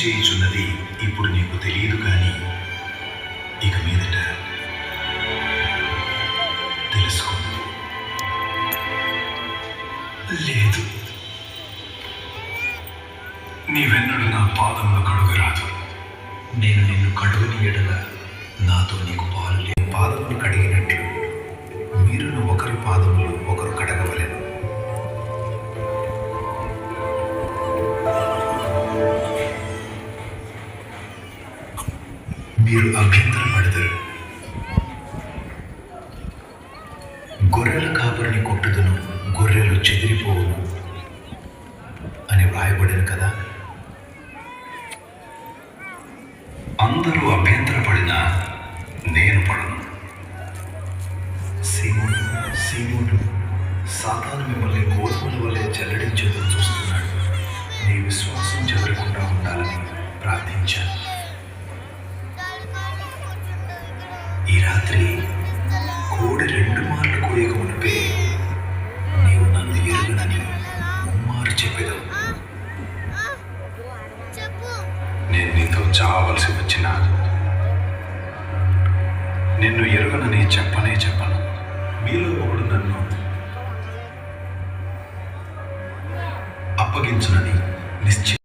చేయుచున్నది ఇప్పుడు నీకు తెలియదు, కానీ ఇక మీదట తెలుసుకో. లేదు, నీవెన్నడు నా పాదములు కడుగరాదు. నేను నిన్ను కడుగని ఎడల నాతో నీకు పాలు లేదు. పాదములు కడిగినట్లు మీరును ఒకరి పాదములు ఒకరు కడగవలెను. మీరు అభ్యంతరపడతారు. గొర్రెల కాపరిని కొట్టుదును, గొర్రెలు చెదిరిపోవును అని వ్రాయబడిన కదా. అందరూ అభ్యంతరపడినా నేను పడను. సీమోను, సాతాను మిమ్మల్ని గోధుమల వలె జల్లడించేందుకు చూస్తున్నాడు. నీ విశ్వాసం చెదరకుండా ఉండాలని ప్రార్థించాను. ఈ రాత్రి కోడి 2 మార్లు కోయక మునిపే నీవు నన్ను ఎరుగనని ముమ్మారు చెప్పేదావు. నేను నీతో చావలసి వచ్చినా నిన్ను ఎరుగనని చెప్పను. మీలో ఒకడు నన్ను అప్పగించునని నిశ్చయం.